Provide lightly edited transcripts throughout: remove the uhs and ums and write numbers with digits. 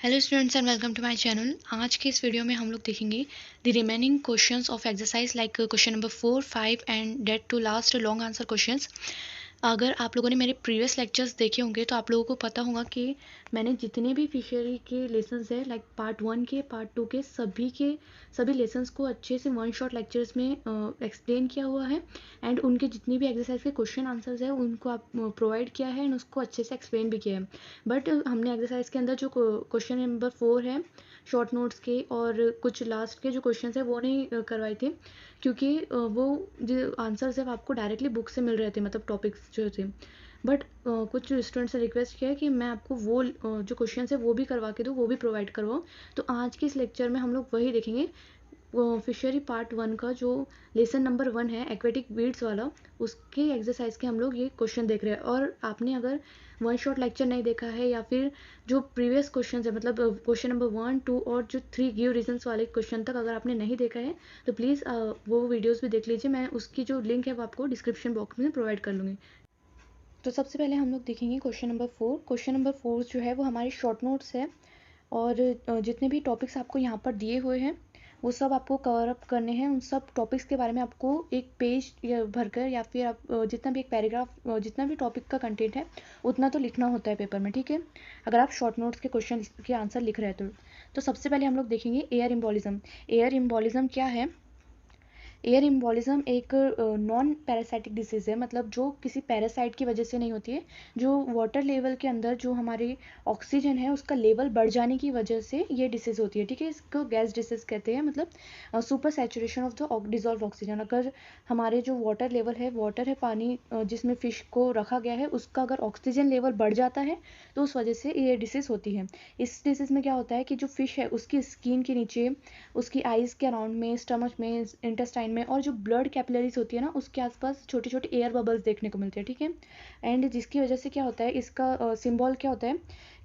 Hello students and welcome to my channel. आज के इस वीडियो में हम लोग देखेंगे the remaining questions of exercise like question number 4, 5 and that two last long answer questions. अगर आप लोगों ने मेरे प्रीवियस लेक्चर्स देखे होंगे तो आप लोगों को पता होगा कि मैंने जितने भी फिशरी के लेसन्स हैं लाइक पार्ट 1 के पार्ट 2 के सभी लेसन्स को अच्छे से वन शॉट लेक्चर्स में एक्सप्लेन किया हुआ है एंड उनके जितनी भी एक्सरसाइज के क्वेश्चन आंसर्स है उनको आप प्रोवाइड किया है एंड उसको अच्छे से एक्सप्लेन भी किया है। बट हमने एक्सरसाइज के अंदर जो क्वेश्चन नंबर 4 है शॉर्ट नोट्स के और कुछ लास्ट के जो क्वेश्चन है वो नहीं करवाए थे क्योंकि वो जो आंसर्स है वो आपको डायरेक्टली बुक से मिल रहे थे, मतलब टॉपिक्स जो थे। बट कुछ स्टूडेंट से रिक्वेस्ट किया है कि मैं आपको वो जो क्वेश्चन है वो भी करवा के दूँ, वो भी प्रोवाइड करवाऊँ। तो आज के इस लेक्चर में हम लोग वही देखेंगे। फिशरी पार्ट 1 का जो लेसन नंबर 1 है एक्वेटिक वीड्स वाला, उसके एक्सरसाइज के हम लोग ये क्वेश्चन देख रहे हैं। और आपने अगर वन शॉट लेक्चर नहीं देखा है या फिर जो प्रीवियस क्वेश्चन है मतलब क्वेश्चन नंबर 1, 2 और जो 3 गिव रीजंस वाले क्वेश्चन तक अगर आपने नहीं देखा है तो प्लीज़ वो वीडियोस भी देख लीजिए। मैं उसकी जो लिंक है वो आपको डिस्क्रिप्शन बॉक्स में प्रोवाइड कर लूँगी। तो सबसे पहले हम लोग देखेंगे क्वेश्चन नंबर 4। क्वेश्चन नंबर 4 जो है वो हमारे शॉर्ट नोट्स है और जितने भी टॉपिक्स आपको यहाँ पर दिए हुए हैं वो सब आपको कवर अप करने हैं। उन सब टॉपिक्स के बारे में आपको एक पेज या भरकर या फिर आप जितना भी एक पैराग्राफ जितना भी टॉपिक का कंटेंट है उतना तो लिखना होता है पेपर में, ठीक है, अगर आप शॉर्ट नोट्स के क्वेश्चन के आंसर लिख रहे हैं तो सबसे पहले हम लोग देखेंगे एयर इम्बोलिज्म। एयर इम्बोलिज्म क्या है? एयर इम्बोलिज्म एक नॉन पैरासाइटिक डिसीज़ है, मतलब जो किसी पैरासाइट की वजह से नहीं होती है। जो वाटर लेवल के अंदर जो हमारी ऑक्सीजन है उसका लेवल बढ़ जाने की वजह से ये डिसीज़ होती है, ठीक है। इसको गैस डिसीज़ कहते हैं, मतलब super saturation of the dissolve oxygen. अगर हमारे जो वाटर लेवल है, वाटर है पानी जिसमें फ़िश को रखा गया है, उसका अगर ऑक्सीजन लेवल बढ़ जाता है तो उस वजह से ये डिसीज़ होती है। इस डिसीज़ में क्या होता है कि जो फ़िश है उसकी स्किन के नीचे, उसकी आइज़ के अराउंड में, स्टमक में, इंटेस्टाइन में और जो ब्लड कैपिलरीज होती है ना उसके आसपास छोटे छोटे एयर बबल्स देखने को मिलते हैं, ठीक है। एंड जिसकी वजह से क्या होता है, इसका सिंबल क्या होता है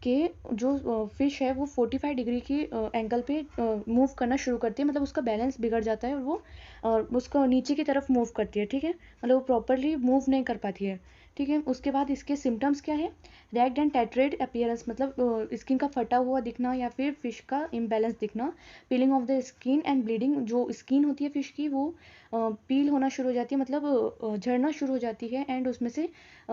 कि जो फिश है वो 45 डिग्री की एंगल पे मूव करना शुरू करती है, मतलब उसका बैलेंस बिगड़ जाता है और वो उसको नीचे की तरफ मूव करती है, ठीक है, मतलब वो प्रॉपरली मूव नहीं कर पाती है, ठीक है। उसके बाद इसके सिम्टम्स क्या है? रैग्ड एंड टेट्रेड अपीयरेंस, मतलब स्किन का फटा हुआ दिखना या फिर फिश का इम्बैलेंस दिखना। Piling of the skin and bleeding, जो स्किन होती है फिश की वो पील होना शुरू हो जाती है, मतलब झड़ना शुरू हो जाती है एंड उसमें से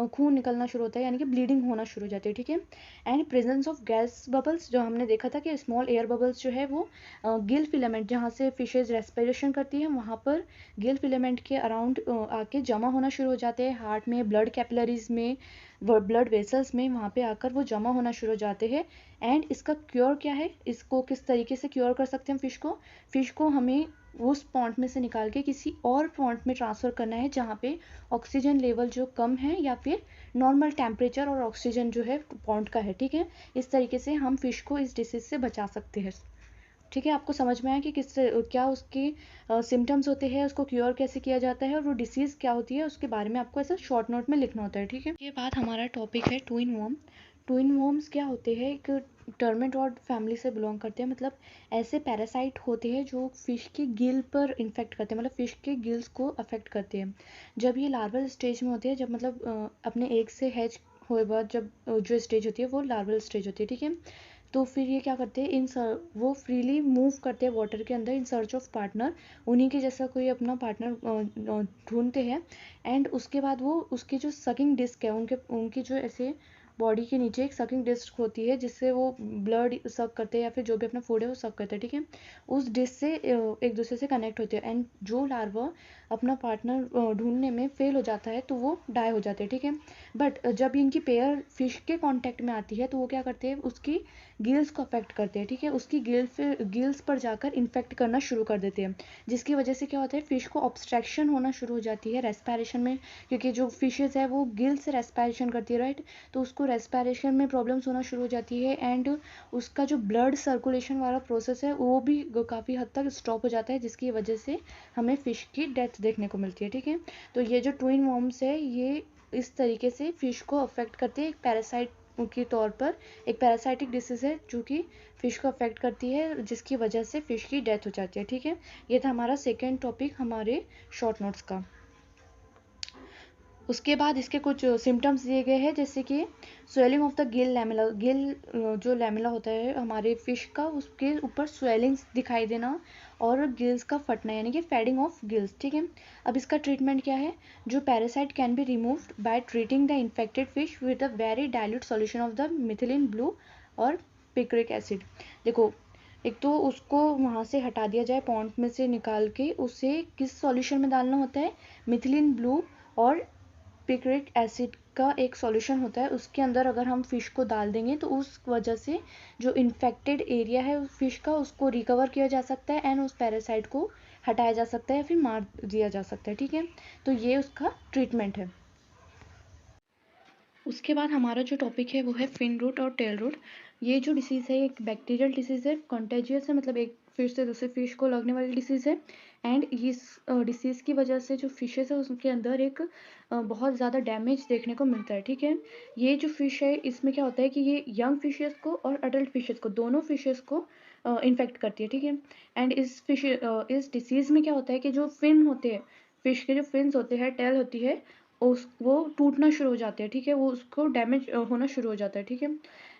खून निकलना शुरू होता है, यानी कि ब्लीडिंग होना शुरू हो जाती है, ठीक है। And presence of gas bubbles, जो हमने देखा था कि स्मॉल एयर बबल्स जो है वो गिल फिलामेंट, जहाँ से फिशेज रेस्पिरेशन करती है वहाँ पर गिल फिलामेंट के अराउंड आके जमा होना शुरू हो जाते हैं, हार्ट में, ब्लड कैपिलरीज में, ब्लड वेसल्स में, वहाँ पे आकर वो जमा होना शुरू हो जाते हैं। एंड इसका क्योर क्या है? इसको किस तरीके से क्योर कर सकते हैं? फिश को हमें उस पॉन्ड में से निकाल के किसी और पॉन्ड में ट्रांसफ़र करना है जहाँ पे ऑक्सीजन लेवल जो कम है या फिर नॉर्मल टेम्परेचर और ऑक्सीजन जो है पॉन्ड का है, ठीक है। इस तरीके से हम फिश को इस डिसीज से बचा सकते हैं, ठीक है। आपको समझ में आया कि क्या उसके सिम्टम्स होते हैं, उसको क्योर कैसे किया जाता है और वो डिसीज़ क्या होती है उसके बारे में आपको ऐसा शॉर्ट नोट में लिखना होता है, ठीक है। ये बात हमारा टॉपिक है ट्विन वॉर्म। ट्विन वॉर्म्स क्या होते हैं? एक टर्मेटोड फैमिली से बिलोंग करते हैं, मतलब ऐसे पैरासाइट होते हैं जो फिश के गिल पर इन्फेक्ट करते हैं, मतलब फिश के गिल्स को अफेक्ट करते हैं। जब ये लार्वल स्टेज में होते हैं, जब मतलब अपने एग से हैच हुए बाद जब जो स्टेज होती है वो लार्वल स्टेज होती है, ठीक है। तो फिर ये क्या करते हैं, वो फ्रीली मूव करते हैं वाटर के अंदर इन सर्च ऑफ पार्टनर, उन्हीं के जैसा कोई अपना पार्टनर ढूंढते हैं। एंड उसके बाद वो उसकी जो सकिंग डिस्क है, उनकी जो ऐसे बॉडी के नीचे एक सकिंग डिस्क होती है जिससे वो ब्लड सक करते हैं या फिर जो भी अपना फूड है वो सक करते हैं, ठीक है। उस डिस्क से एक दूसरे से कनेक्ट होते हैं एंड जो लार्वा अपना पार्टनर ढूंढने में फेल हो जाता है तो वो डाई हो जाते हैं, ठीक है। बट जब इनकी पेयर फिश के कांटेक्ट में आती है तो वो क्या करते हैं, उसकी गिल्स को अफेक्ट करते हैं, ठीक है, उसकी गिल्स पर जाकर इन्फेक्ट करना शुरू कर देते हैं, जिसकी वजह से क्या होता है, फिश को ऑब्स्ट्रक्शन होना शुरू हो जाती है रेस्पिरेशन में, क्योंकि जो फिशेज है वो गिल से रेस्पिरेशन करती है, राइट। तो उसको रेस्पिरेशन में प्रॉब्लम्स होना शुरू हो जाती है एंड उसका जो ब्लड सर्कुलेशन वाला प्रोसेस है वो भी काफ़ी हद तक स्टॉप हो जाता है, जिसकी वजह से हमें फ़िश की डेथ देखने को मिलती है, ठीक है। तो ये जो ट्विन वॉर्म्स है ये इस तरीके से फ़िश को अफेक्ट करते हैं, एक पैरासाइट के तौर पर, एक पैरासाइटिक डिसीज़ है जो कि फ़िश को अफेक्ट करती है जिसकी वजह से फ़िश की डेथ हो जाती है, ठीक है। ये था हमारा सेकेंड टॉपिक हमारे शॉर्ट नोट्स का। उसके बाद इसके कुछ सिम्टम्स दिए गए हैं, जैसे कि swelling of the Gill lamella, Gill जो लैमेला होता है हमारे फिश का, उसके ऊपर स्वेलिंग्स दिखाई देना, और गिल्स का फटना, यानी कि फेडिंग ऑफ गिल्स। ठीक है, अब इसका ट्रीटमेंट क्या है? जो parasite can be removed by treating the infected fish with a very dilute solution of the methylene blue और पिक्रिक एसिड। देखो, एक तो उसको वहाँ से हटा दिया जाए, पॉन्ड में से निकाल के उसे किस सॉल्यूशन में डालना होता है? मिथिलीन ब्लू और पिक्रिक एसिड का एक सॉल्यूशन होता है, उसके अंदर अगर हम फिश को डाल देंगे तो उस वजह से जो इन्फेक्टेड एरिया है उस फिश का, उसको रिकवर किया जा सकता है एंड उस पैरासाइट को हटाया जा सकता है, फिर मार दिया जा सकता है। ठीक है, तो ये उसका ट्रीटमेंट है। उसके बाद हमारा जो टॉपिक है वो है फिन रूट और टेल रूट। ये जो डिसीज़ है एक बैक्टीरियल डिसीज़ है, कॉन्टेजियस है, मतलब एक फिश से दूसरे फिश को लगने वाली डिसीज़ है। एंड इस डिसीज़ की वजह से जो फिशेस है उसके अंदर एक बहुत ज़्यादा डैमेज देखने को मिलता है। ठीक है, ये जो फिश है इसमें क्या होता है कि ये यंग फिशेस को और अडल्ट फिशेस को, दोनों फिशेस को इन्फेक्ट करती है। ठीक है, एंड इस डिसीज़ में क्या होता है कि जो फिन होते हैं, फिश के जो फिन्स होते हैं, टेल होती है, वो टूटना शुरू हो जाते हैं। ठीक है, वो उसको डैमेज होना शुरू हो जाता है। ठीक है,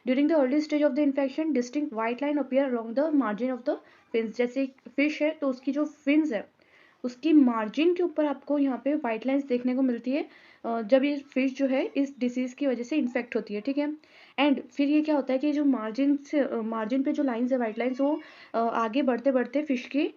during the early stage of the infection distinct white line appear along the margin of the fins. जैसे फिश है तो उसकी जो फिन्स है उसकी मार्जिन के ऊपर आपको यहाँ पे व्हाइट लाइंस देखने को मिलती है जब ये फिश जो है इस डिसीज की वजह से इन्फेक्ट होती है। ठीक है, एंड फिर ये क्या होता है कि जो मार्जिन पे जो लाइंस है, व्हाइट लाइंस, वो आगे बढ़ते बढ़ते फिश की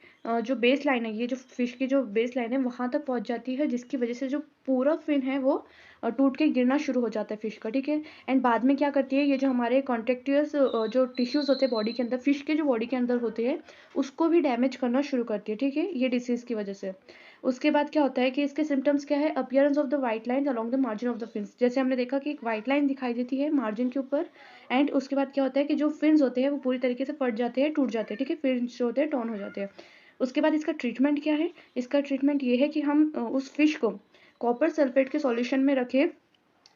जो बेस लाइन है, ये जो फिश की जो बेस लाइन है वहां तक पहुंच जाती है, जिसकी वजह से जो पूरा फिन है वो टूट के गिरना शुरू हो जाता है फिश का। ठीक है, एंड बाद में क्या करती है, ये जो हमारे कॉन्ट्रेक्टियस जो टिश्यूज होते हैं बॉडी के अंदर, फिश के जो बॉडी के अंदर होते हैं, उसको भी डैमेज करना शुरू करती है। ठीक है, ये डिसीज की वजह से। उसके बाद क्या होता है कि इसके सिम्टम्स क्या है? Appearance of the white line along the margin of the fins. जैसे हमने देखा कि एक व्हाइट लाइन दिखाई देती है मार्जिन के ऊपर, एंड उसके बाद क्या होता है कि जो फिन्स होते हैं वो पूरी तरीके से फट जाते हैं, टूट जाते हैं। ठीक है, फिन्स जो होते हैं टॉन हो जाते हैं। उसके बाद इसका ट्रीटमेंट क्या है? इसका ट्रीटमेंट ये है कि हम उस फिश को कॉपर सल्फेट के सॉल्यूशन में रखें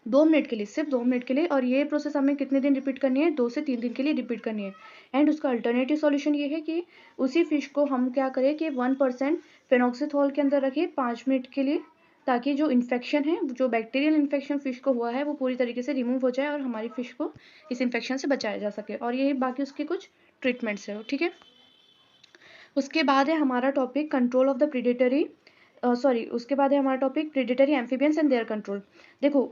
2 मिनट के लिए, सिर्फ 2 मिनट के लिए, और ये प्रोसेस हमें कितने दिन रिपीट करनी है? 2 से 3 दिन के लिए रिपीट करनी है। एंड उसका अल्टरनेटिव सॉल्यूशन ये है कि उसी फिश को हम क्या करें कि 1% फेनोक्सिथॉल के अंदर रखें 5 मिनट के लिए, ताकि जो इन्फेक्शन है, जो बैक्टीरियल इन्फेक्शन फिश को हुआ है, वो पूरी तरीके से रिमूव हो जाए और हमारी फिश को इस इन्फेक्शन से बचाया जा सके। और ये बाकी उसके कुछ ट्रीटमेंट्स है। ठीक है, उसके बाद है हमारा topic control of the predatory, उसके बाद है हमारा topic predatory amphibians and their control. देखो,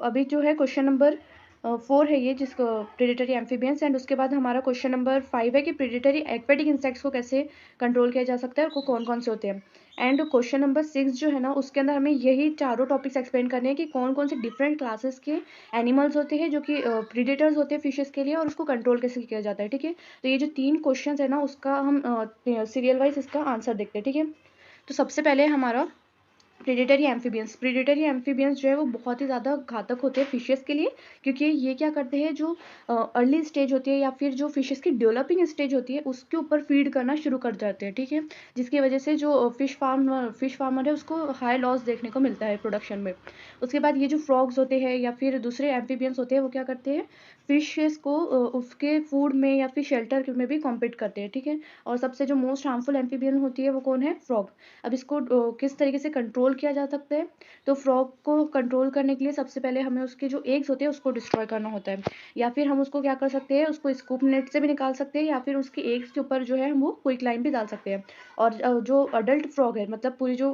अभी जो है क्वेश्चन नंबर 4 है ये, जिसको प्रीडेटरी एम्फीबियंस, एंड उसके बाद हमारा क्वेश्चन नंबर 5 है कि प्रीडेटरी एक्वेटिक इंसेक्ट्स को कैसे कंट्रोल किया जा सकता है और कौन कौन से होते हैं। एंड क्वेश्चन नंबर 6 जो है ना, उसके अंदर हमें यही चारों टॉपिक्स एक्सप्लेन करने हैं कि कौन कौन से डिफरेंट क्लासेस के एनिमल्स होते हैं जो कि प्रीडेटर्स होते हैं फिशेस के लिए, और उसको कंट्रोल कैसे किया जाता है। ठीक है, तो ये जो 3 क्वेश्चन है ना, उसका हम सीरियल वाइज इसका आंसर देखते हैं। ठीक है, तो सबसे पहले हमारा प्रेडेटरी एम्फीबियंस जो है वो बहुत ही ज़्यादा घातक होते हैं फिशेस के लिए, क्योंकि ये क्या करते हैं, जो अर्ली स्टेज होती है या फिर जो फिशेस की डेवलपिंग स्टेज होती है उसके ऊपर फीड करना शुरू कर जाते हैं। ठीक है, जिसकी वजह से जो फिश फार्मर है उसको हाई लॉस देखने को मिलता है प्रोडक्शन में। उसके बाद ये जो फ्रॉग्स होते हैं या फिर दूसरे एम्फीबियंस होते हैं, वो क्या करते हैं, फिशेस को उसके फूड में या फिर शेल्टर में भी कॉम्पीट करते हैं। ठीक है, और सबसे जो मोस्ट हार्मफुल एम्फीबियन होती है वो कौन है? फ्रॉग। अब इसको किस तरीके से कंट्रोल किया जा सकता है? तो फ्रॉग को कंट्रोल करने के लिए सबसे पहले हमें उसके जो एग्स होते हैं उसको डिस्ट्रॉय करना होता है, या फिर हम उसको क्या कर सकते हैं, उसको स्कूप नेट से भी निकाल सकते हैं, या फिर उसके एग्स के ऊपर जो है वो क्विक लाइन भी डाल सकते हैं। और जो अडल्ट फ्रॉग है, मतलब पूरी जो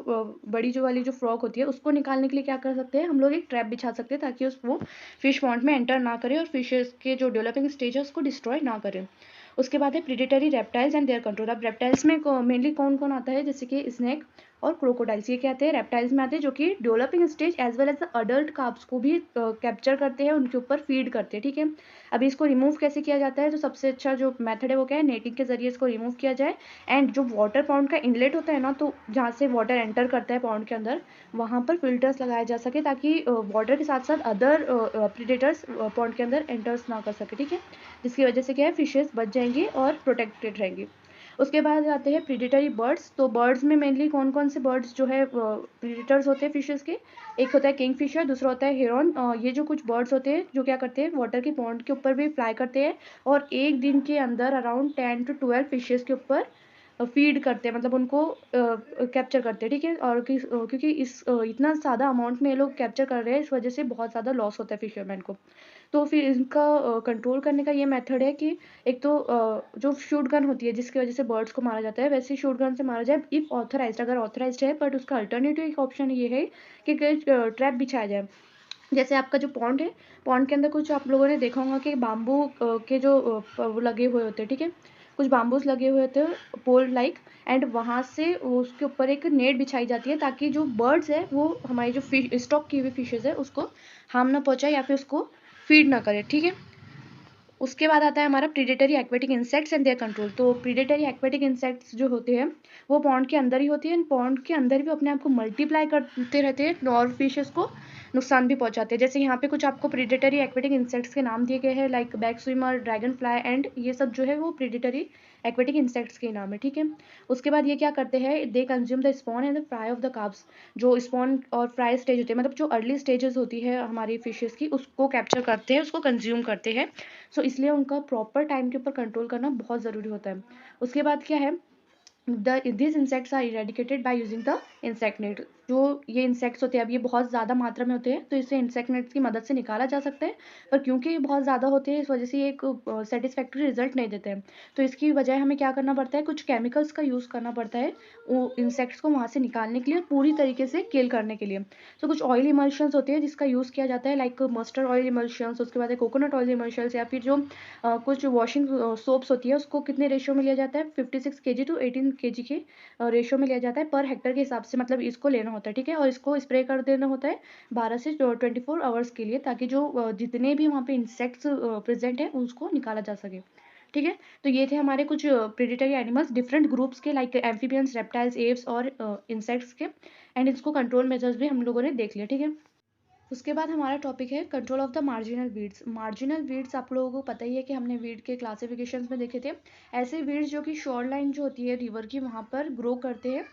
बड़ी जो वाली जो फ्रॉग होती है, उसको निकालने के लिए क्या कर सकते हैं, हम लोग एक ट्रैप बिछा सकते हैं ताकि वो फिश पॉन्ड में एंटर ना करे और फिशेस के जो डेवलपिंग स्टेज है उसको डिस्ट्रॉय ना करें। उसके बाद है predatory reptiles and their control. अब रेप्टाइल्स में मेनली कौन कौन आता है? जैसे कि स्नेक और क्रोकोडाइल्स, ये क्या आते हैं? रेप्टाइल्स में आते हैं, जो कि developing stage as well as the adult carps को भी कैप्चर करते हैं, उनके ऊपर फीड करते हैं। ठीक है, अभी इसको रिमूव कैसे किया जाता है? तो सबसे अच्छा जो मेथड है वो क्या है? नेटिंग के जरिए इसको रिमूव किया जाए। एंड जो वाटर पॉन्ड का इनलेट होता है ना, तो जहाँ से वाटर एंटर करता है पॉन्ड के अंदर, वहाँ पर फिल्टर्स लगाए जा सके ताकि वाटर के साथ साथ अदर प्रीडेटर्स पॉन्ड के अंदर एंटर्स ना कर सके। ठीक है, जिसकी वजह से क्या है, फिशेस बच जाएंगी और प्रोटेक्टेड रहेंगी। उसके बाद आते हैं प्रीडेटरी बर्ड्स। तो बर्ड्स में मेनली कौन कौन से बर्ड्स जो है प्रीडेटर्स होते हैं फिशेस के? एक होता है किंग फिशर, दूसरा होता है हेरॉन। ये जो कुछ बर्ड्स होते हैं जो क्या करते हैं, वाटर की पॉन्ड के ऊपर भी फ्लाई करते हैं, और एक दिन के अंदर अराउंड 10 to 12 फिशेस के ऊपर फीड करते हैं, मतलब उनको कैप्चर करते हैं, ठीक है। और क्योंकि इस इतना ज़्यादा अमाउंट में ये लोग कैप्चर कर रहे हैं, इस वजह से बहुत ज़्यादा लॉस होता है फिशरमैन को। तो फिर इनका कंट्रोल करने का ये मेथड है कि एक तो जो शूट गन होती है जिसकी वजह से बर्ड्स को मारा जाता है, वैसे शूट गन से मारा जाए इफ़ ऑथराइज्ड, अगर ऑथराइज्ड है। बट उसका अल्टरनेटिव एक ऑप्शन ये है कि ट्रैप बिछाया जाए। जैसे आपका जो पॉन्ड है, पॉन्ड के अंदर कुछ आप लोगों ने देखा होगा कि बाम्बू के जो वो लगे हुए होते हैं, ठीक है, कुछ बाम्बूस लगे हुए होते हैं पोल लाइक, एंड वहाँ से उसके ऊपर एक नेट बिछाई जाती है ताकि जो बर्ड्स है वो हमारी जो फिश स्टॉक की हुई फिशेज है उसको हार्म ना पहुँचाए या फिर उसको फीड ना करे, ठीक है। उसके बाद आता है हमारा predatory aquatic insects and their control. तो प्रीडेटरी एक्वेटिक इंसेक्ट्स जो होते हैं वो पॉन्ड के अंदर ही होती है, पॉन्ड के अंदर भी अपने आप को मल्टीप्लाई करते रहते हैं और फिशेस को नुकसान भी पहुंचाते हैं। जैसे यहाँ पे कुछ आपको प्रीडेटरी एक्वेटिक इंसेक्ट्स के नाम दिए गए हैं, like back swimmer, dragon fly, and ये सब जो है वो प्रीडेटरी एक्वेटिक इंसेक्ट्स के नाम है, ठीक है। उसके बाद ये क्या करते हैं, they consume the spawn and the fry of the carbs. जो स्पॉन और फ्राई स्टेज होते हैं, मतलब जो अर्ली स्टेजेस होती है हमारी फिशेस की, उसको कैप्चर करते हैं, उसको कंज्यूम करते हैं। सो इसलिए उनका प्रॉपर टाइम के ऊपर कंट्रोल करना बहुत ज़रूरी होता है। उसके बाद क्या है, these insects are eradicated by using the insect net। जो ये इंसेक्ट्स होते हैं, अब ये बहुत ज़्यादा मात्रा में होते हैं तो इसे इंसेक्ट नेट्स की मदद से निकाला जा सकता है, पर क्योंकि ये बहुत ज़्यादा होते हैं इस वजह से ये एक सेटिस्फैक्ट्री रिजल्ट नहीं देते हैं। तो इसकी बजाय हमें क्या करना पड़ता है, कुछ केमिकल्स का यूज़ करना पड़ता है वो इंसेक्ट्स को वहाँ से निकालने के लिए, पूरी तरीके से किल करने के लिए। तो कुछ ऑयल इमल्शंस होते हैं जिसका यूज़ किया जाता है, लाइक मस्टर्ड ऑयल इमल्शंस, उसके बाद कोकोनट ऑयल इमल्शंस, या फिर जो कुछ वॉशिंग सोप्स होती है उसको कितने रेशियो में लिया जाता है, 56 kg to 18 kg के रेशियो में लिया जाता है पर हेक्टर के हिसाब से, मतलब इसको लेना होता है, ठीक है। और इसको स्प्रे कर देना होता है 12 से 24 आवर्स के लिए, ताकि जो जितने भी वहाँ पे इंसेक्ट्स प्रेजेंट हैं उसको निकाला जा सके, ठीक है। तो ये थे हमारे कुछ प्रेडेटरी एनिमल्स डिफरेंट ग्रुप्स के, लाइक एम्फीबियंस, रेप्टाइल्स, एव्स और इंसेक्ट्स के, एंड इसको कंट्रोल मेजर्स भी हम लोगों ने देख लिया, ठीक है। उसके बाद हमारा टॉपिक है control of the marginal weeds. Marginal weeds आप लोगों को पता ही है कि हमने वीड के क्लासिफिकेशंस में देखे थे। ऐसे वीड्स जो कि शोर लाइन जो होती है रिवर की वहाँ पर ग्रो करते हैं,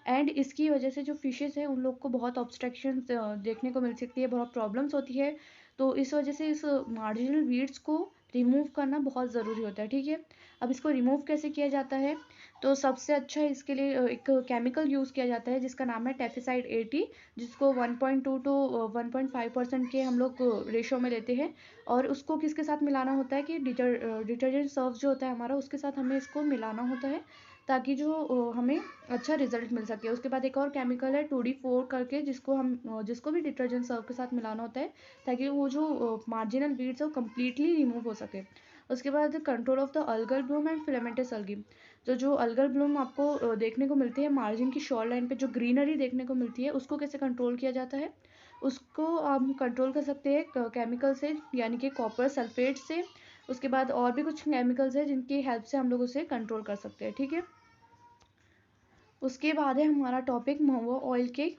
एंड इसकी वजह से जो फिशेस हैं उन लोग को बहुत ऑब्स्ट्रक्शन देखने को मिल सकती है, बहुत प्रॉब्लम्स होती है। तो इस वजह से इस मार्जिनल वीड्स को रिमूव करना बहुत ज़रूरी होता है, ठीक है। अब इसको रिमूव कैसे किया जाता है, तो सबसे अच्छा इसके लिए एक केमिकल यूज़ किया जाता है जिसका नाम है टेफिसाइड 80, जिसको 1.2 to 1.5% के हम लोग रेशो में लेते हैं। और उसको किसके साथ मिलाना होता है कि डिटर्जेंट सर्फ जो होता है हमारा, उसके साथ हमें इसको मिलाना होता है ताकि जो हमें अच्छा रिजल्ट मिल सके। उसके बाद एक और केमिकल है 2D4 करके, जिसको भी डिटर्जेंट सर्फ के साथ मिलाना होता है ताकि वो जो मार्जिनल वीड्स है वो कम्प्लीटली रिमूव हो सके। उसके बाद control of the algal bloom and filamentous algae. तो जो अल्गल ब्लूम आपको देखने को मिलती है मार्जिन की शोर लाइन पे, जो ग्रीनरी देखने को मिलती है, उसको कैसे कंट्रोल किया जाता है, उसको हम कंट्रोल कर सकते हैं केमिकल से, यानी कि कॉपर सल्फेट से। उसके बाद और भी कुछ केमिकल्स हैं जिनकी हेल्प से हम लोग उसे कंट्रोल कर सकते हैं, ठीक है। उसके बाद है हमारा टॉपिक महुआ ऑयल केक।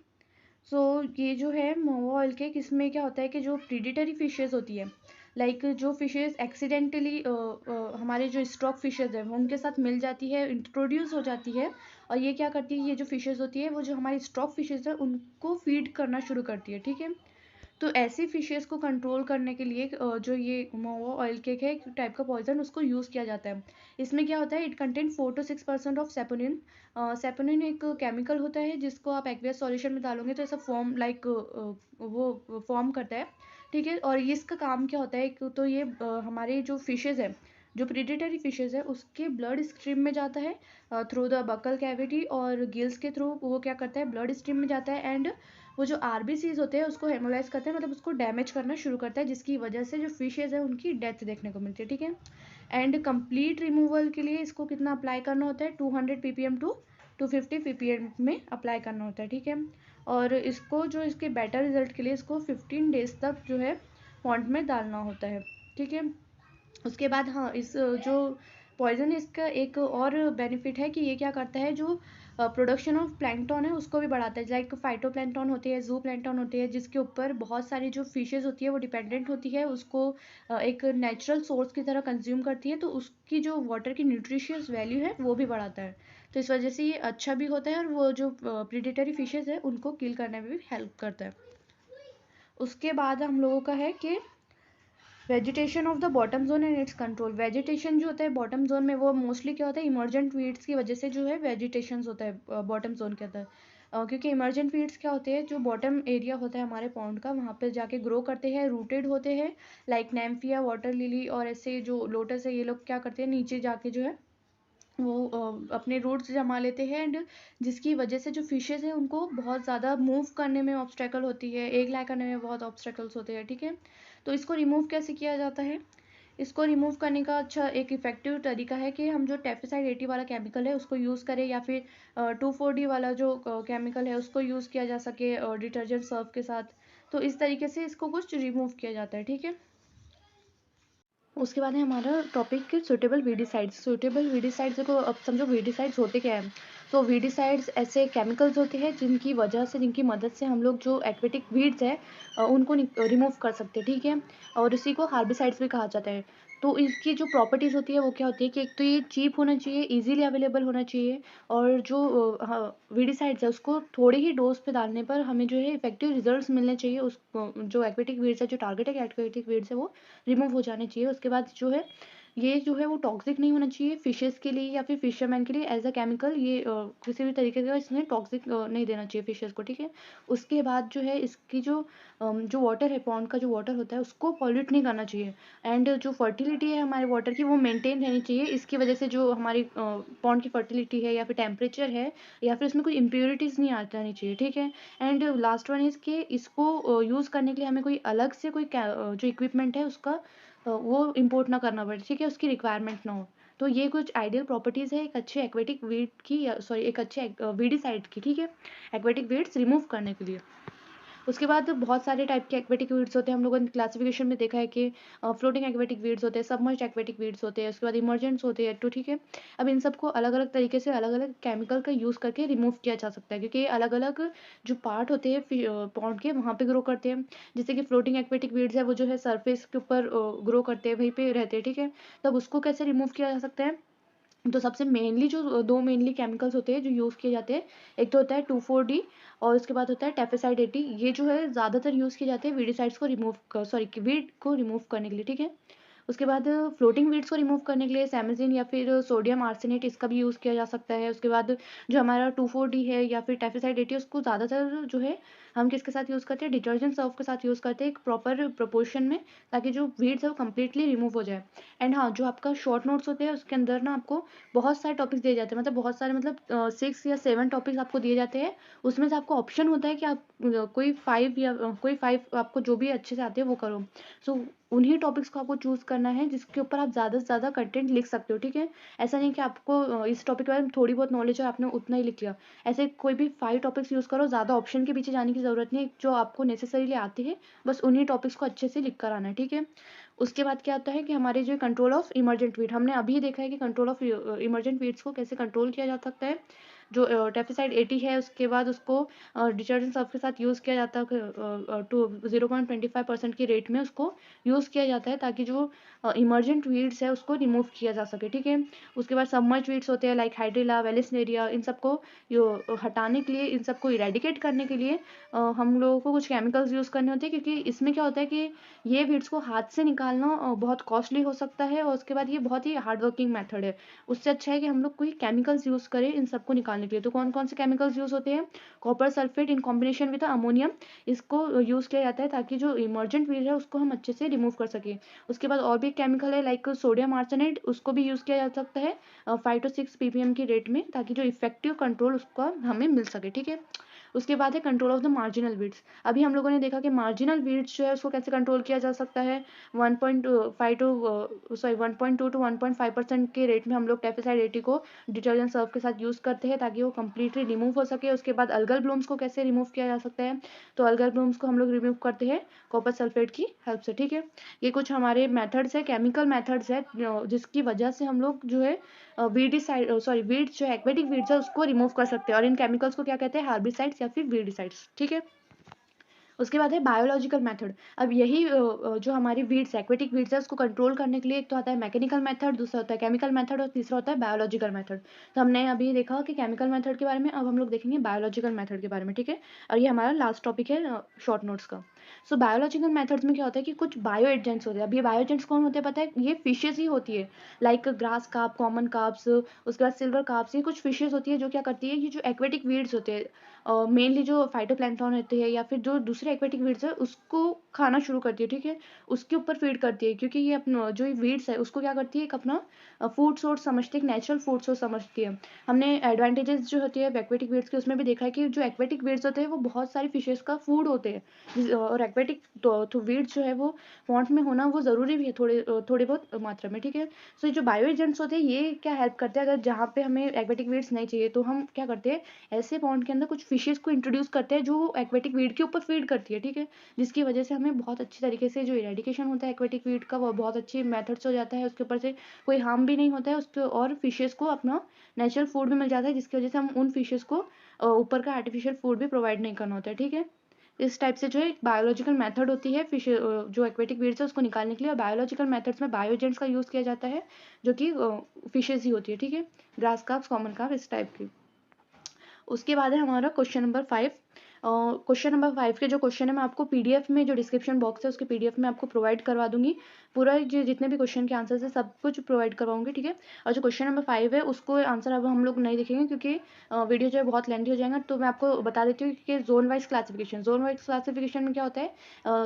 सो ये जो है महुआ ऑयल केक, इसमें क्या होता है कि जो प्रीडेटरी फिशेज होती है, लाइक जो फिशेज एक्सीडेंटली हमारे जो स्टॉक फिशेज है वो उनके साथ मिल जाती है, इंट्रोड्यूस हो जाती है, और ये क्या करती है, ये जो फिशेज होती है वो जो हमारी स्टॉक फिशेज है उनको फीड करना शुरू करती है, ठीक है। तो ऐसी फिशेस को कंट्रोल करने के लिए जो ये मोवा ऑयल केक है, एक टाइप का पॉइजन, उसको यूज़ किया जाता है। इसमें क्या होता है, it contain 4 to 6% of saponin. Saponin एक केमिकल होता है जिसको आप एक्वियस सॉल्यूशन में डालोगे तो ऐसा फॉर्म लाइक वो फॉर्म करता है, ठीक है। और इसका काम क्या होता है, एक तो ये हमारे जो फिशेज है, जो प्रीडेटरी फिशेज है उसके ब्लड स्ट्रीम में जाता है थ्रू द बकल कैविटी, और गिल्स के थ्रू वो क्या करता है, ब्लड स्ट्रीम में जाता है, एंड वो जो आरबीसीज होते हैं उसको हेमोलाइज करते हैं, मतलब उसको डैमेज करना शुरू करता है, जिसकी वजह से जो फिशेज है उनकी डेथ देखने को मिलती है, ठीक है। एंड कंप्लीट रिमूवल के लिए इसको कितना अप्लाई करना होता है, 200 ppm टू 250 ppm में अप्लाई करना होता है, ठीक है। और इसको जो इसके बेटर रिजल्ट के लिए इसको 15 डेज तक जो है पॉन्ड में डालना होता है, ठीक है। उसके बाद हाँ, इस जो पॉइजन इसका एक और बेनिफिट है कि ये क्या करता है, जो प्रोडक्शन ऑफ प्लैंकटन है उसको भी बढ़ाता है, लाइक फाइटो प्लैंकटन होती है, जू प्लैंकटन होती है, जिसके ऊपर बहुत सारी जो फिशेज होती है वो डिपेंडेंट होती है, उसको एक नेचुरल सोर्स की तरह कंज्यूम करती है, तो उसकी जो वाटर की न्यूट्रिशियस वैल्यू है वो भी बढ़ाता है। तो इस वजह से ये अच्छा भी होता है, और वो जो प्रीडेटरी फिशेज है उनको किल करने में भी हेल्प करता है। उसके बाद हम लोगों का है कि vegetation of the bottom zone and it's control. Vegetation जो होता है बॉटम जोन में वो मोस्टली क्या होता है, इमर्जेंट वीड्स की वजह से जो है वेजिटेशन होता है बॉटम जोन के अंदर। क्योंकि इमर्जेंट वीड्स क्या होते हैं, जो बॉटम एरिया होता है हमारे पॉन्ड का, वहाँ पे जाके ग्रो करते हैं, रूटेड होते हैं, लाइक नैम्फिया, वाटर लिली और ऐसे जो लोटस है, ये लोग क्या करते हैं, नीचे जाके जो है वो अपने रूट्स जमा लेते हैं, एंड जिसकी वजह से जो फिशेस हैं उनको बहुत ज़्यादा मूव करने में ऑब्स्टेकल होती है, एग लाई करने में बहुत ऑब्स्टेकल्स होते हैं, ठीक है। तो इसको रिमूव कैसे किया जाता है? इसको रिमूव करने का अच्छा एक इफेक्टिव तरीका है कि हम जो टेफिसाइड 80 वाला केमिकल है उसको यूज़ करें, या फिर 2,4-D वाला जो केमिकल है उसको यूज़ किया जा सके डिटर्जेंट सर्फ के साथ। तो इस तरीके से इसको कुछ रिमूव किया जाता है, ठीक है। उसके बाद है हमारा topic suitable weedicides. Suitable weedicides को अब समझो वीडिसाइड्स होते क्या है। तो वीडिसाइड्स ऐसे केमिकल्स होते हैं जिनकी वजह से, जिनकी मदद से हम लोग जो एक्वेटिक वीड्स है उनको रिमूव कर सकते हैं, ठीक है। और इसी को हार्बिसाइड्स भी कहा जाता है। तो इसकी जो प्रॉपर्टीज़ होती है वो क्या होती है कि एक तो ये चीप होना चाहिए, इजीली अवेलेबल होना चाहिए, और जो वीडिसाइड्स है उसको थोड़े ही डोज पे डालने पर हमें जो है इफेक्टिव रिजल्ट्स मिलने चाहिए। उस जो एक्वेटिक वीड्स है, जो टारगेट है एक्वेटिक वीड्स है वो रिमूव हो जाने चाहिए। उसके बाद जो है ये जो है वो टॉक्सिक नहीं होना चाहिए फिशेस के लिए या फिर फिशरमैन के लिए एज अ केमिकल। ये किसी भी तरीके का इसमें टॉक्सिक नहीं देना चाहिए फिशेस को, ठीक है। उसके बाद जो है इसकी जो वाटर है, पॉन्ड का जो वाटर होता है उसको पॉल्यूट नहीं करना चाहिए, एंड जो फर्टिलिटी है हमारे वाटर की वो मेंटेन रहनी चाहिए। इसकी वजह से जो हमारी पॉन्ड की फर्टिलिटी है या फिर टेम्परेचर है या फिर उसमें कोई इम्प्योरिटीज़ नहीं आनी चाहिए, ठीक है। एंड लास्ट वन इज़ कि इसको यूज़ करने के लिए हमें कोई अलग से कोई जो इक्विपमेंट है उसका वो इम्पोर्ट ना करना पड़े, ठीक है, उसकी रिक्वायरमेंट ना हो। तो ये कुछ आइडियल प्रॉपर्टीज़ है एक अच्छे एक्वेटिक वीड की, सॉरी एक अच्छे वीडिसाइड की, ठीक है, एक्वेटिक वीड्स रिमूव करने के लिए। उसके बाद बहुत सारे टाइप के एक्वेटिक वीड्स होते हैं। हम लोगों ने क्लासिफिकेशन में देखा है कि फ्लोटिंग एक्वेटिक वीड्स होते हैं, सबमर्ज्ड एक्वेटिक वीड्स होते हैं, उसके बाद इमर्जेंट्स होते हैं, तो ठीक है। अब इन सबको अलग अलग तरीके से अलग अलग केमिकल का यूज़ करके रिमूव किया जा सकता है, क्योंकि अलग अलग जो पार्ट होते हैं पॉन्ड के वहाँ पे ग्रो करते हैं। जैसे कि फ्लोटिंग एक्वेटिक वीड्स है वो जो है सरफेस के ऊपर ग्रो करते हैं, वहीं पे रहते हैं, ठीक है। तब उसको कैसे रिमूव किया जा सकता है? तो सबसे मेनली जो दो मेनली केमिकल्स होते हैं जो यूज़ किए जाते हैं, एक तो होता है 2,4-D और उसके बाद होता है टेफेसाइड 80। ये जो है ज़्यादातर यूज़ किए जाते हैं वीडिसाइड्स को वीड को रिमूव करने के लिए, ठीक है। उसके बाद फ्लोटिंग वीड्स को रिमूव करने के लिए सैमेजिन या फिर सोडियम आर्सेनेट इसका भी यूज़ किया जा सकता है। उसके बाद जो हमारा 2,4-D है या फिर टेफेसाइड 80 उसको ज़्यादातर जो है हम किसके साथ यूज़ करते हैं, डिटर्जेंट सर्फ के साथ यूज़ करते हैं एक प्रॉपर प्रोपोर्शन में, ताकि जो वीड्स है वो कम्प्लीटली रिमूव हो जाए। एंड हाँ, जो आपका शॉर्ट नोट्स होते हैं उसके अंदर ना आपको बहुत सारे टॉपिक्स दिए जाते हैं, मतलब बहुत सारे, मतलब 6 या 7 टॉपिक्स आपको दिए जाते हैं। उसमें से आपको ऑप्शन होता है कि आप कोई 5 या कोई 5 आपको जो भी अच्छे से आते हैं वो करो। सो उन्हीं टॉपिक्स को आपको चूज़ करना है जिसके ऊपर आप ज़्यादा से ज़्यादा कंटेंट लिख सकते हो, ठीक है। ऐसा नहीं कि आपको इस टॉपिक के बारे में थोड़ी बहुत नॉलेज है, आपने उतना ही लिख लिया। ऐसे कोई भी 5 टॉपिक्स यूज़ करो, ज़्यादा ऑप्शन के पीछे जाने की ज़रूरत नहीं है, जो आपको नेसेसरीली आते हैं बस उन्हीं टॉपिक्स को अच्छे से लिख कर आना है, ठीक है। उसके बाद क्या होता है कि हमारे जो कंट्रोल ऑफ इमर्जेंट वीड, हमने अभी देखा है कि कंट्रोल ऑफ इमर्जेंट वीड्स को कैसे कंट्रोल किया जा सकता है। जो टेफिसाइड 80 है उसके बाद उसको डिटर्जेंट सर्फ के साथ यूज़ किया जाता है, टू 0.25% की रेट में उसको यूज़ किया जाता है, ताकि जो इमर्जेंट वीड्स है उसको रिमूव किया जा सके, ठीक है। उसके बाद सबमर्ज वीड्स होते हैं लाइक हाइड्रिला, वेलिसनेरिया, इन सबको हटाने के लिए, इन सबको इरेडिकेट करने के लिए हम लोगों को कुछ केमिकल्स यूज़ करने होते हैं, क्योंकि इसमें क्या होता है कि ये वीड्स को हाथ से निकालना बहुत कॉस्टली हो सकता है, और उसके बाद ये बहुत ही हार्ड वर्किंग मेथड है। उससे अच्छा है कि हम लोग कोई केमिकल्स यूज़ करें इन सबको निकालने के लिए। तो कौन कौन से केमिकल्स यूज़ होते हैं? Copper sulphate in combination with ammonium, इसको यूज़ किया जाता है ताकि जो इमर्जेंट वीड है उसको हम अच्छे से रिमूव कर सकें। उसके बाद और भी केमिकल है लाइक सोडियम आर्सेनेट, उसको भी यूज़ किया जा सकता है 5 to 6 ppm की रेट में, ताकि जो इफेक्टिव कंट्रोल उसका हमें मिल सके, ठीक है। उसके बाद है control of the marginal weeds. अभी हम लोगों ने देखा कि मार्जिनल वीड्स जो है उसको कैसे कंट्रोल किया जा सकता है। 1.2 to 1.5% के रेट में हम लोग टेफिसाइड 80 को डिटर्जेंट सर्फ के साथ यूज़ करते हैं ताकि वो कम्प्लीटली रिमूव हो सके। उसके बाद अल्गल ब्लूम्स को कैसे रिमूव किया जा सकता है, तो अल्गल ब्लूम्स को हम लोग रिमूव करते हैं कॉपर सल्फेट की हेल्प से, ठीक है। ये कुछ हमारे मेथड्स है, केमिकल मेथड्स है, जिसकी वजह से हम लोग जो है वीड्स जो एक्वेटिक वीड्स है उसको रिमूव कर सकते हैं, और इन केमिकल्स को क्या कहते हैं, हार्बिसाइड्स या फिर वीडिसाइड्स, ठीक है। उसके बाद है बायोलॉजिकल मेथड। अब यही जो हमारी वीड्स एक्वेटिक वीड्स है उसको कंट्रोल करने के लिए एक तो आता है मैकेनिकल मेथड, दूसरा होता है केमिकल मेथड और तीसरा होता है बायोलॉजिकल मेथड। तो हमने अभी देखा कि केमिकल मेथड के बारे में, अब हम लोग देखेंगे बायोलॉजिकल मेथड के बारे में, ठीक है। और ये हमारा लास्ट टॉपिक है शॉर्ट नोट्स का। सो बायोलॉजिकल मेथड्स में क्या होता है कि कुछ बायो एजेंट्स होते हैं। अब ये बायो एजेंट्स कौन होते हैं पता है, ये फिशेज ही होती है, like grass carp, common carps, उसके बाद सिल्वर कार्प्स, ये कुछ फिशेज होती है जो क्या करती है, ये जो एक्वेटिक वीड्स होते हैं, मेनली जो फाइटोप्लैंक्टन होते हैं या फिर जो दूसरे एक्वेटिक वीड्स है उसको खाना शुरू करती है, ठीक है, उसके ऊपर फीड करती है, क्योंकि ये अपना जो वीड्स है उसको क्या करती है, एक अपना फूड सोर्स समझती है, एक नेचुरल फूड सोर्स समझती है। हमने एडवांटेजेस जो होती है एक्वेटिक वीड्स के उसमें भी देखा है कि जो एक्वेटिक वीड्स होते हैं वो बहुत सारी फिशेस का फूड होते हैं, और एक्वेटिक तो वीड्स जो है वो पॉन्ड में होना वो ज़रूरी भी है थोड़े बहुत मात्रा में, ठीक है। सो जो बायो एजेंट्स होते हैं ये क्या हेल्प करते हैं, अगर जहाँ पे हमें एक्वेटिक वीड्स नहीं चाहिए तो हम क्या करते हैं, ऐसे पॉन्ड के अंदर कुछ फिशेस को इंट्रोड्यूस करते हैं जो एक्वेटिक वीड के ऊपर फीड करती है, ठीक है, जिसकी वजह से हमें बहुत अच्छी तरीके से जो इरेडिकेशन होता है एक्वेटिक वीड का वो बहुत अच्छी मेथड से हो जाता है, उसके ऊपर से कोई हार्म भी नहीं होता है उसके, और फिशेस को अपना नेचुरल फूड भी मिल जाता है, जिसकी वजह से हम उन फिशेस को ऊपर का आर्टिफिशियल फूड भी प्रोवाइड नहीं करना होता है, ठीक है। इस टाइप से जो है बायोलॉजिकल मेथड होती है फिश जो एक्वेटिक वीड्स है उसको निकालने के लिए, और बायोलॉजिकल मेथड्स में बायोजेंट्स का यूज़ किया जाता है जो कि फिशेज ही होती है, ठीक है, ग्रास कार्प्स, कॉमन कार्प, इस टाइप की। उसके बाद है हमारा क्वेश्चन नंबर 5। क्वेश्चन नंबर 5 के जो क्वेश्चन है मैं आपको पीडीएफ में, जो डिस्क्रिप्शन बॉक्स है उसके पीडीएफ में आपको प्रोवाइड करवा दूंगी, पूरा जितने भी क्वेश्चन के आंसर है सब कुछ प्रोवाइड करवाऊंगी, ठीक है। और जो क्वेश्चन नंबर 5 है उसको आंसर अब हम लोग नहीं देखेंगे क्योंकि वीडियो जो है बहुत लेंथी हो जाएगा, तो मैं आपको बता देती हूँ कि जोन वाइज क्लासिफिकेशन में क्या होता है,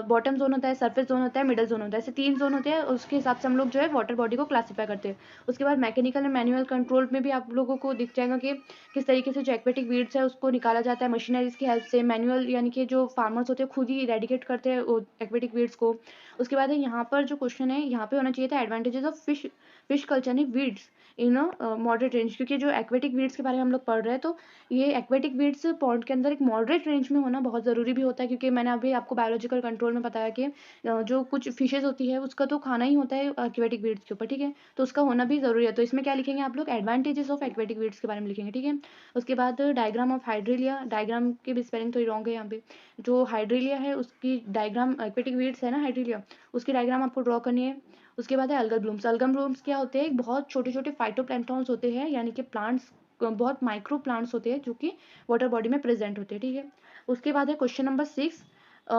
बॉटम जोन होता है, सर्फेस जोन होता है, मिडल जोन होता है, ऐसे 3 जोन होते हैं, उसके हिसाब से हम लोग जो है वाटर बॉडी को क्लासीफाई करते हैं। उसके बाद मैकेनिकल एंड मैनुअल कंट्रोल में भी आप लोगों को दिख जाएगा कि किस तरीके से जो एक्वेटिक वीड्स है उसको निकाला जाता है मशीनरीज की हेल्प से, मैनुअल यानी कि जो फार्मर्स होते हैं खुद ही इरेडिकेट करते हैं एक्वेटिक वीड्स को। उसके बाद है यहाँ पर जो क्वेश्चन है यहाँ पे होना चाहिए था advantages of fish culturing weeds in moderate range, क्योंकि जो एक्वेटिक वीड्स के बारे में हम लोग पढ़ रहे हैं तो ये एक्वेटिक वीड्स पॉन्ड के अंदर एक मॉडरेट रेंज में होना बहुत ज़रूरी भी होता है, क्योंकि मैंने अभी आपको बायोलॉजिकल कंट्रोल में बताया कि जो कुछ फिशेज होती है उसका तो खाना ही होता है एक्वेटिक वीड्स के ऊपर, ठीक है, तो उसका होना भी ज़रूरी है। तो इसमें क्या लिखेंगे आप लोग, एडवांटेजेस ऑफ एक्वेटिक वीड्स के बारे में लिखेंगे, ठीक है। उसके बाद डायग्राम ऑफ हाइड्रेलिया, डायग्राम की भी स्पेलिंग थोड़ी रॉन्ग है यहाँ पे, जो हाइड्रेलिया है उसकी डायग्राम, एक्वेटिक वीड्स है ना हाइड्रेलिया, उसकी डायग्राम आपको ड्रॉ करनी है। उसके बाद है अल्गल ब्लूम्स। अल्गल ब्लूम्स क्या होते हैं, बहुत छोटे छोटे फाइटोप्लैंक्टन्स होते हैं, यानी कि प्लांट्स, बहुत माइक्रो प्लांट्स होते हैं जो कि वाटर बॉडी में प्रेजेंट होते हैं, ठीक है। उसके बाद है क्वेश्चन नंबर 6।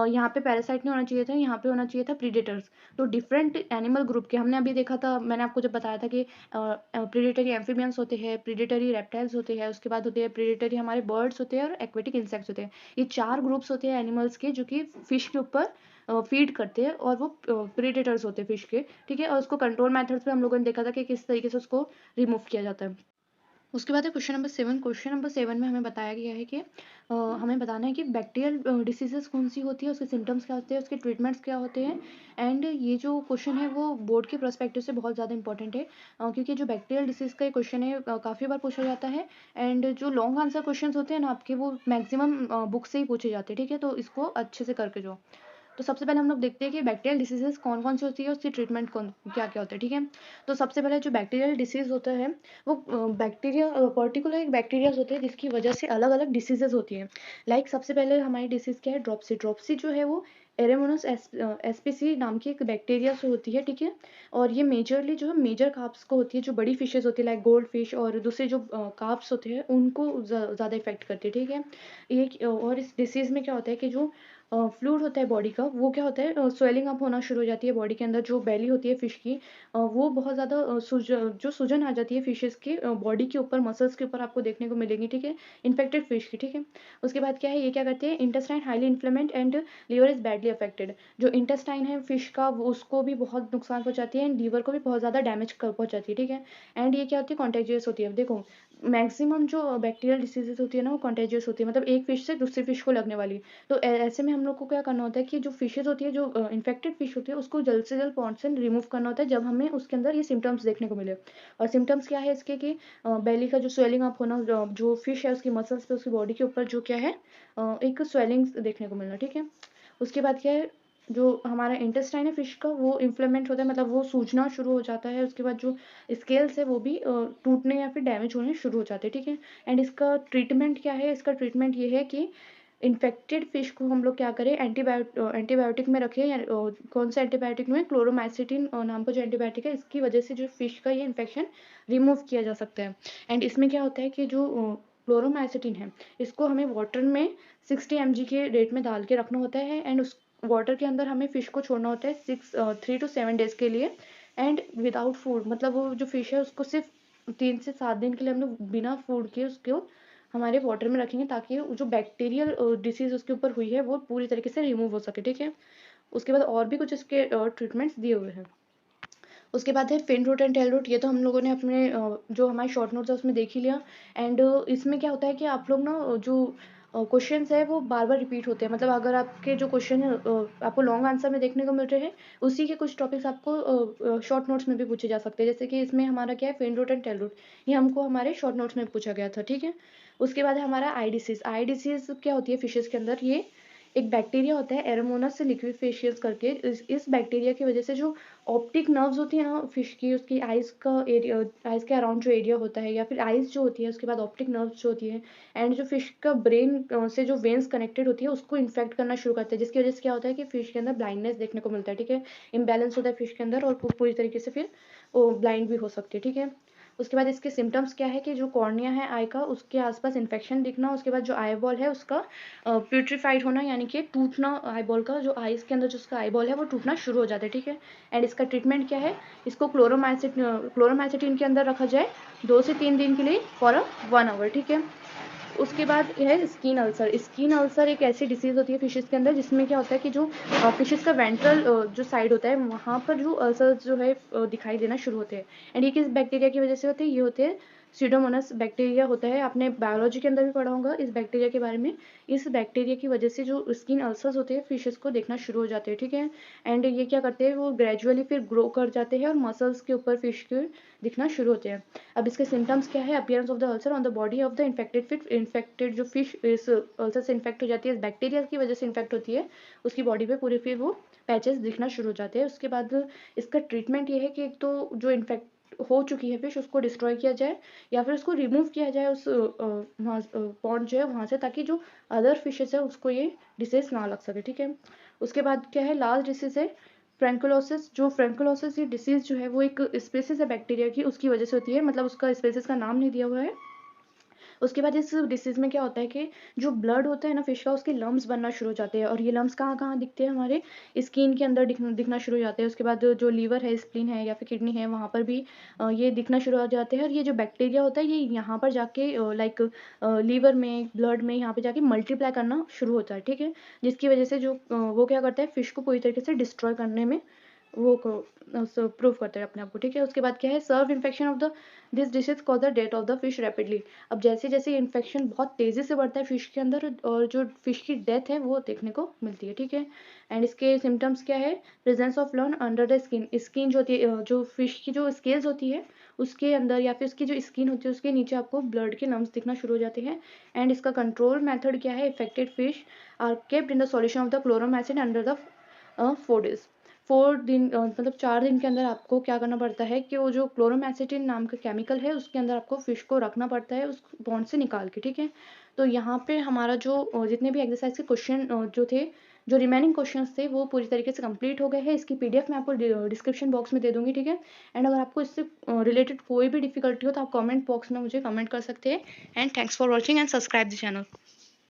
यहाँ पे पैरासाइट नहीं होना चाहिए था, यहाँ पे होना चाहिए था प्रीडेटर्स। तो डिफरेंट एनिमल ग्रुप के हमने अभी देखा था, मैंने आपको जब बताया था कि प्रीडेटरी एम्फीबियंस होते हैं, प्रीडेटरी रेप्टाइल्स होते हैं, उसके बाद होते हैं प्रीडेटरी हमारे बर्ड्स होते हैं और एक्वेटिक इंसेक्ट्स होते हैं। ये 4 ग्रुप्स होते हैं एनिमल्स के जो कि फिश के ऊपर फीड करते हैं, और वो प्रीडेटर्स होते हैं फिश के, ठीक है। और उसको कंट्रोल मेथड्स पे हम लोगों ने देखा था कि किस तरीके से उसको रिमूव किया जाता है। उसके बाद है क्वेश्चन नंबर 7। क्वेश्चन नंबर 7 में हमें बताया गया है कि हमें बताना है कि बैक्टीरियल डिसीजेस कौन सी होती है, उसके सिम्टम्स क्या होते हैं, उसके ट्रीटमेंट्स क्या होते हैं। एंड ये जो क्वेश्चन है वो बोर्ड के पर्सपेक्टिव से बहुत ज़्यादा इंपॉर्टेंट है, क्योंकि जो बैक्टीरियल डिसीज का क्वेश्चन है काफ़ी बार पूछा जाता है, एंड जो लॉन्ग आंसर क्वेश्चन होते हैं ना आपके वो मैक्सिमम बुक से ही पूछे जाते हैं, ठीक है, तो इसको अच्छे से करके जो। तो सबसे पहले हम लोग देखते हैं कि बैक्टीरियल डिसीजेस कौन कौन सी होती है, उसकी ट्रीटमेंट कौन क्या क्या होता है, ठीक है। तो सबसे पहले जो बैक्टीरियल डिसीज होता है वो बैक्टीरिया, पर्टिकुलर एक बैक्टीरियाज होते हैं जिसकी वजह से अलग अलग डिसीजेज होती हैं। लाइक सबसे पहले हमारी डिसीज क्या है, ड्रॉपसी। ड्रॉपसी जो है वो एरेमोनस एसपीसी नाम की एक बैक्टीरिया से होती है, ठीक है। और ये मेजरली जो है मेजर कार्प्स को होती है, जो बड़ी फिशेज होती है लाइक गोल्ड फिश और दूसरे जो कार्प्स होते हैं उनको ज़्यादा इफेक्ट करती है, ठीक है। ये और इस डिसीज में क्या होता है कि जो फ्लूइड होता है बॉडी का वो क्या होता है, स्वेलिंग अप होना शुरू हो जाती है बॉडी के अंदर, जो बेली होती है फिश की वो बहुत ज़्यादा जो सूजन आ जाती है फिशेस की बॉडी के ऊपर, मसल्स के ऊपर आपको देखने को मिलेगी, ठीक है, इन्फेक्टेड फिश की, ठीक है। उसके बाद क्या है, ये क्या करते हैं, intestine highly inflamed and liver is badly affected. जो इंटेस्टाइन है फिश का वो उसको भी बहुत नुकसान पहुंचाती है, एंड लीवर को भी बहुत ज़्यादा डैमेज पहुंचाती है, ठीक है। एंड ये क्या होती है, कॉन्टेजियस होती है। देखो मैक्सिमम जो बैक्टीरियल डिसीजेज होती है ना वो कॉन्टेजियस होती है, मतलब एक फिश से दूसरी फिश को लगने वाली। तो ऐसे में हम लोग को क्या करना होता है कि जो फिशेज होती है, जो इन्फेक्टेड फिश होती है उसको जल्द से जल्द पॉन्ड से रिमूव करना होता है जब हमें उसके अंदर ये सिम्टम्स देखने को मिले। और सिम्टम्स क्या है इसके कि बेली का जो स्वेलिंग अप होना, जो फिश है उसकी मसल्स पे, उसकी बॉडी के ऊपर जो क्या है एक स्वेलिंग देखने को मिलना, ठीक है। उसके बाद क्या है, जो हमारा इंटेस्टाइन है फिश का वो इन्फ्लेमेंट होता है, मतलब वो सूजना शुरू हो जाता है। उसके बाद जो स्केल्स है वो भी टूटने या फिर डैमेज होने शुरू हो जाते हैं, ठीक है। एंड इसका ट्रीटमेंट क्या है, इसका ट्रीटमेंट ये है कि इन्फेक्टेड फिश को हम लोग क्या करें, एंटीबायोटिक में रखें, या कौन सा एंटीबायोटिक में, क्लोरोमाइसिटिन नाम का जो एंटीबायोटिक है, इसकी वजह से जो फिश का ये इन्फेक्शन रिमूव किया जा सकता है। एंड इसमें क्या होता है कि जो क्लोरोमाइसिटिन है इसको हमें वाटर में 60 mg के रेट में डाल के रखना होता है, एंड वाटर के अंदर हमें फ़िश को छोड़ना होता है 3 to 7 डेज़ के लिए, एंड विदाउट फूड, मतलब वो जो फ़िश है उसको सिर्फ 3 से 7 दिन के लिए हम लोग बिना फूड के उसको हमारे वाटर में रखेंगे, ताकि जो बैक्टीरियल डिसीज़ उसके ऊपर हुई है वो पूरी तरीके से रिमूव हो सके, ठीक है। उसके बाद और भी कुछ इसके ट्रीटमेंट्स दिए हुए हैं। उसके बाद है fin root and tail root. ये तो हम लोगों ने अपने जो हमारे शॉर्ट नोट्स है उसमें देख ही लिया। एंड इसमें क्या होता है कि आप लोग ना जो क्वेश्चंस है वो बार बार रिपीट होते हैं, मतलब अगर आपके जो क्वेश्चन है आपको लॉन्ग आंसर में देखने को मिल रहे हैं, उसी के कुछ टॉपिक्स आपको शॉर्ट नोट्स में भी पूछे जा सकते हैं। जैसे कि इसमें हमारा क्या है, fin root and tail root, ये हमको हमारे शॉर्ट नोट्स में पूछा गया था, ठीक है। उसके बाद है हमारा आई डिसीज। आई डिसीज क्या होती है फिशेज के अंदर, ये एक बैक्टीरिया होता है एरोमोनास लिक्विफेशियस करके। इस बैक्टीरिया की वजह से जो ऑप्टिक नर्व्स होती है ना फिश की, उसकी आइज़ का एरिया, आइज़ के अराउंड जो एरिया होता है, या फिर आइज़ जो होती है, उसके बाद ऑप्टिक नर्व्स जो होती है, एंड जो फिश का ब्रेन से जो वेन्स कनेक्टेड होती है उसको इन्फेक्ट करना शुरू करता है, जिसकी वजह से क्या होता है कि फिश के अंदर ब्लाइंडनेस देखने को मिलता है, ठीक है। इम्बैलेंस होता है फिश के अंदर और पूरी तरीके से फिर वो ब्लाइंड भी हो सकती है, ठीक है। उसके बाद इसके सिम्टम्स क्या है कि जो कॉर्निया है आई का, उसके आसपास इन्फेक्शन दिखना। उसके बाद जो आई बॉल है उसका प्यूट्रीफाइड होना, यानी कि टूटना। आई बॉल का जो आइज़ के अंदर जो उसका आई बॉल है वो टूटना शुरू हो जाता है, ठीक है। एंड इसका ट्रीटमेंट क्या है, इसको क्लोरोमाइसिटिन के अंदर रखा जाए 2 से 3 दिन के लिए फॉर 1 आवर, ठीक है। उसके बाद है स्किन अल्सर। स्किन अल्सर एक ऐसी डिसीज़ होती है फिशेज़ के अंदर, जिसमें क्या होता है कि जो फिशेज़ का वेंट्रल जो साइड होता है वहाँ पर जो अल्सर्स जो है दिखाई देना शुरू होते हैं। एंड ये किस बैक्टीरिया की वजह से होते हैं, ये होते हैं सीडोमोनास बैक्टीरिया होता है। आपने बायोलॉजी के अंदर भी पढ़ा होगा इस बैक्टीरिया के बारे में। इस बैक्टीरिया की वजह से जो स्किन अल्सर्स होते हैं फिशेज़ को देखना शुरू हो जाते हैं, ठीक है। एंड ये क्या करते हैं, वो ग्रेजुअली फिर ग्रो कर जाते हैं और मसल्स के ऊपर फिश के दिखना शुरू होते हैं। अब इसके सिम्टम्स क्या है, appearance of the ulcer on the body of the infected जो फिश इस अल्सर से इन्फेक्ट हो जाती है, इस बैक्टीरिया की वजह से इन्फेक्ट होती है, उसकी बॉडी पे पूरे फिर वो पैचेस दिखना शुरू हो जाते हैं। उसके बाद इसका ट्रीटमेंट ये है कि एक तो जो इन्फेक्ट हो चुकी है फिश उसको डिस्ट्रॉय किया जाए, या फिर उसको रिमूव किया जाए उस पॉन्ड जो है वहाँ से, ताकि जो अदर फिशेस है उसको ये डिसीज ना लग सके, ठीक है। उसके बाद क्या है, लास्ट डिसीज है फ्रैंकुलोसिस। जो फ्रैंकुलोसिस ये डिसीज़ जो है वो एक स्पेसीज है बैक्टीरिया की, उसकी वजह से होती है, मतलब उसका स्पेसीज का नाम नहीं दिया हुआ है। उसके बाद इस डिसीज़ में क्या होता है कि जो ब्लड होता है ना फिश का, उसके लम्स बनना शुरू हो जाते हैं, और ये लम्स कहाँ कहाँ दिखते हैं, हमारे स्किन के अंदर दिखना शुरू हो जाते हैं। उसके बाद जो लीवर है, स्प्लीन है या फिर किडनी है, वहाँ पर भी ये दिखना शुरू हो जाते हैं। और ये जो बैक्टीरिया होता है ये यहाँ पर जाके लाइक लीवर में, ब्लड में, यहाँ पे जाके मल्टीप्लाई करना शुरू होता है, ठीक है। जिसकी वजह से जो वो क्या करता है, फिश को पूरी तरीके से डिस्ट्रॉय करने में वो प्रूव करते हैं अपने आप को, ठीक है। उसके बाद क्या है, severe infection of the this disease cause the death of the fish rapidly. अब जैसे जैसे इन्फेक्शन बहुत तेज़ी से बढ़ता है फिश के अंदर, और जो फिश की डेथ है वो देखने को मिलती है, ठीक है। एंड इसके सिम्टम्स क्या है, presence of learn under the skin. Skin जो होती है, जो फिश की जो स्केल्स होती है उसके अंदर, या फिर उसकी जो स्किन होती है उसके नीचे आपको ब्लड के लम्स दिखना शुरू हो जाते हैं। एंड इसका कंट्रोल मेथड क्या है, affected fish are kept in the solution of the chloromycin under the 4 days. 4 दिन मतलब 4 दिन के अंदर आपको क्या करना पड़ता है कि वो जो क्लोरोमैसिटिन नाम का केमिकल है उसके अंदर आपको फिश को रखना पड़ता है उस पॉन्ड से निकाल के, ठीक है। तो यहाँ पे हमारा जो जितने भी एक्सरसाइज के क्वेश्चन जो थे, जो रिमेनिंग क्वेश्चंस थे वो पूरी तरीके से कंप्लीट हो गए हैं। इसकी पीडीएफ मैं आपको डिस्क्रिप्शन बॉक्स में दे दूंगी, ठीक है। एंड अगर आपको इससे रिलेटेड कोई भी डिफिकल्टी हो तो आप कमेंट बॉक्स में मुझे कमेंट कर सकते हैं। And thanks for watching and subscribe the channel.